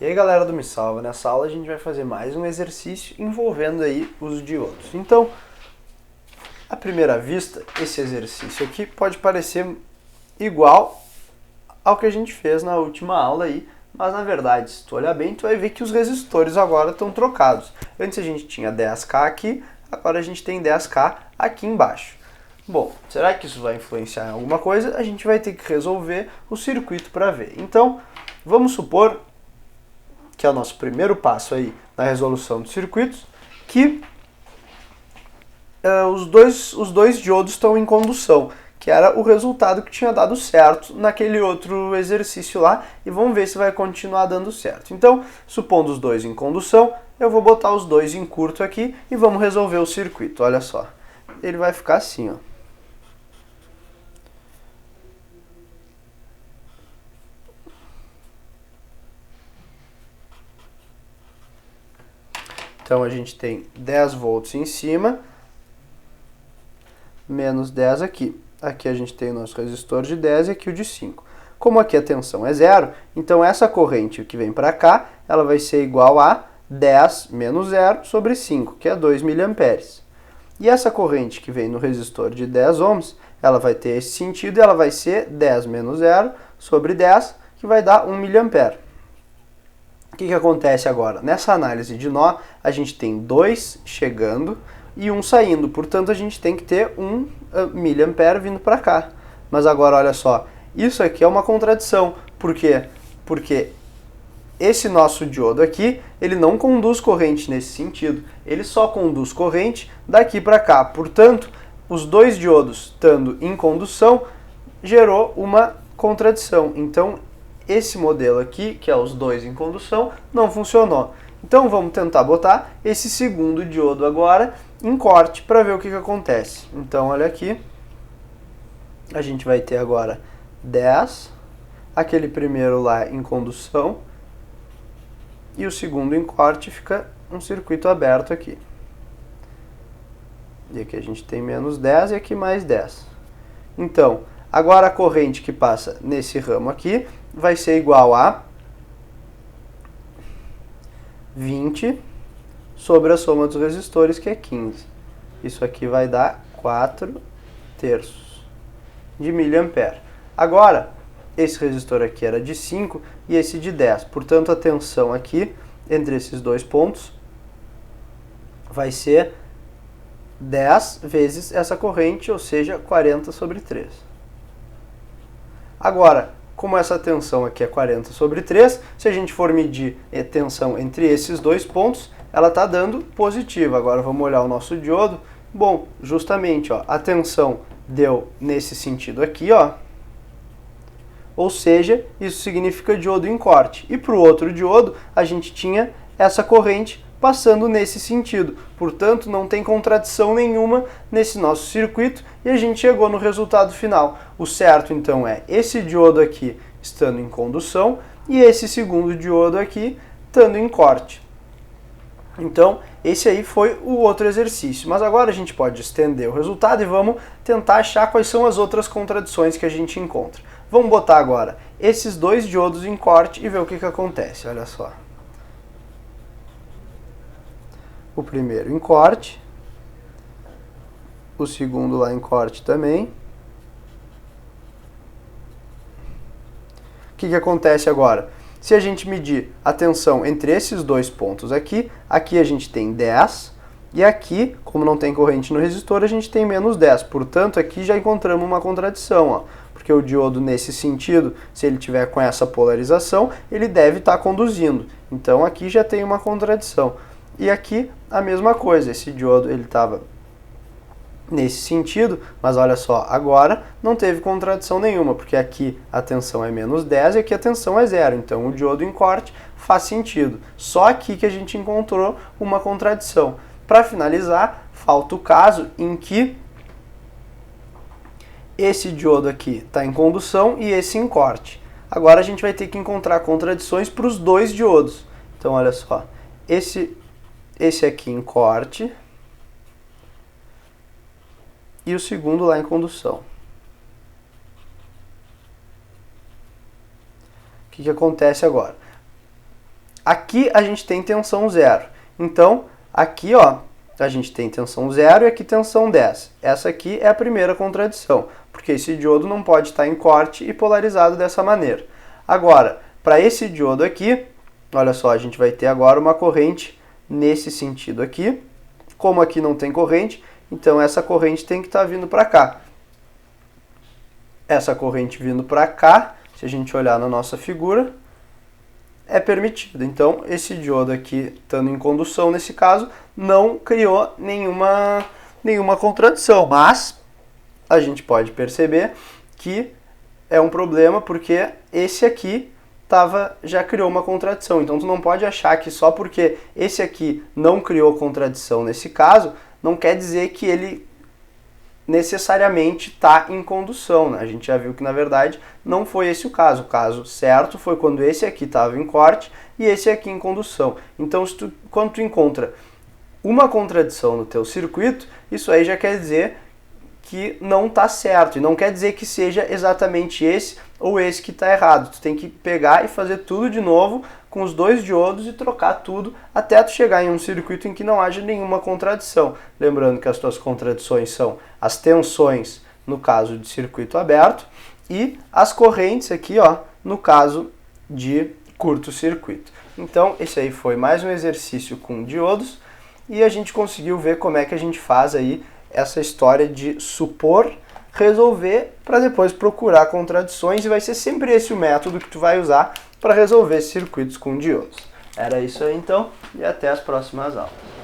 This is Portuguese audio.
E aí galera do Me Salva, nessa aula a gente vai fazer mais um exercício envolvendo aí os diodos. Então, à primeira vista, esse exercício aqui pode parecer igual ao que a gente fez na última aula aí, mas na verdade, se tu olhar bem, tu vai ver que os resistores agora estão trocados. Antes a gente tinha 10K aqui, agora a gente tem 10K aqui embaixo. Bom, será que isso vai influenciar em alguma coisa? A gente vai ter que resolver o circuito para ver. Então, vamos supor que é o nosso primeiro passo aí na resolução dos circuitos, que os dois diodos estão em condução, que era o resultado que tinha dado certo naquele outro exercício lá, e vamos ver se vai continuar dando certo. Então, supondo os dois em condução, eu vou botar os dois em curto aqui e vamos resolver o circuito. Olha só, ele vai ficar assim, ó. Então a gente tem 10 volts em cima, menos 10 aqui. Aqui a gente tem o nosso resistor de 10 e aqui o de 5. Como aqui a tensão é zero, então essa corrente que vem para cá, ela vai ser igual a 10 menos 0 sobre 5, que é 2 mA. E essa corrente que vem no resistor de 10 ohms, ela vai ter esse sentido e ela vai ser 10 menos 0 sobre 10, que vai dar 1 mA. O que acontece agora? Nessa análise de nó, a gente tem 2 chegando e 1 saindo. Portanto, a gente tem que ter 1 mA vindo para cá. Mas agora, olha só, isso aqui é uma contradição. Por quê? Porque esse nosso diodo aqui, ele não conduz corrente nesse sentido. Ele só conduz corrente daqui para cá. Portanto, os dois diodos estando em condução, gerou uma contradição. Então, esse modelo aqui, que é os dois em condução, não funcionou. Então vamos tentar botar esse segundo diodo agora em corte para ver o que acontece. Então olha aqui, a gente vai ter agora 10, aquele primeiro lá em condução, e o segundo em corte, fica um circuito aberto aqui. E aqui a gente tem menos 10 e aqui mais 10. Então, agora a corrente que passa nesse ramo aqui vai ser igual a 20 sobre a soma dos resistores, que é 15. Isso aqui vai dar 4 terços de miliampere. Agora, esse resistor aqui era de 5 e esse de 10. Portanto, a tensão aqui entre esses dois pontos vai ser 10 vezes essa corrente, ou seja, 40 sobre 3. Agora, como essa tensão aqui é 40 sobre 3, se a gente for medir a tensão entre esses dois pontos, ela está dando positiva. Agora vamos olhar o nosso diodo. Bom, justamente, ó, a tensão deu nesse sentido aqui, ó. Ou seja, isso significa diodo em corte. E para o outro diodo, a gente tinha essa corrente passando nesse sentido. Portanto, não tem contradição nenhuma nesse nosso circuito e a gente chegou no resultado final. O certo, então, é esse diodo aqui estando em condução e esse segundo diodo aqui estando em corte. Então, esse aí foi o outro exercício. Mas agora a gente pode estender o resultado e vamos tentar achar quais são as outras contradições que a gente encontra. Vamos botar agora esses dois diodos em corte e ver o que acontece. Olha só. O primeiro em corte, o segundo lá em corte também. O que acontece agora? Se a gente medir a tensão entre esses dois pontos aqui, aqui a gente tem 10, e aqui, como não tem corrente no resistor, a gente tem menos 10. Portanto, aqui já encontramos uma contradição, ó, porque o diodo nesse sentido, se ele tiver com essa polarização, ele deve estar conduzindo. Então aqui já tem uma contradição. E aqui a mesma coisa, esse diodo ele estava nesse sentido, mas olha só, agora não teve contradição nenhuma, porque aqui a tensão é menos 10 e aqui a tensão é zero, então o diodo em corte faz sentido. Só aqui que a gente encontrou uma contradição. Para finalizar, falta o caso em que esse diodo aqui está em condução e esse em corte. Agora a gente vai ter que encontrar contradições para os dois diodos. Então olha só, esse aqui em corte e o segundo lá em condução. O que acontece agora? aqui a gente tem tensão 0. Então, aqui, ó, a gente tem tensão 0 e aqui tensão 10. Essa aqui é a primeira contradição, porque esse diodo não pode estar em corte e polarizado dessa maneira. Agora, para esse diodo aqui, olha só, a gente vai ter agora uma corrente nesse sentido aqui. Como aqui não tem corrente, então essa corrente tem que estar vindo para cá. Essa corrente vindo para cá, se a gente olhar na nossa figura, é permitido. Então, esse diodo aqui, estando em condução nesse caso, não criou nenhuma contradição, mas a gente pode perceber que é um problema porque esse aqui já criou uma contradição. Então, tu não pode achar que só porque esse aqui não criou contradição nesse caso, não quer dizer que ele necessariamente está em condução, né? A gente já viu que, na verdade, não foi esse o caso. O caso certo foi quando esse aqui estava em corte e esse aqui em condução. Então, quando tu encontra uma contradição no teu circuito, isso aí já quer dizer que não está certo. E não quer dizer que seja exatamente esse ou esse que está errado. Tu tem que pegar e fazer tudo de novo com os dois diodos e trocar tudo até tu chegar em um circuito em que não haja nenhuma contradição. Lembrando que as tuas contradições são as tensões no caso de circuito aberto e as correntes aqui, ó, no caso de curto-circuito. Então, esse aí foi mais um exercício com diodos e a gente conseguiu ver como é que a gente faz aí essa história de supor, resolver, para depois procurar contradições, e vai ser sempre esse o método que tu vai usar para resolver circuitos com diodos. Era isso aí então, e até as próximas aulas.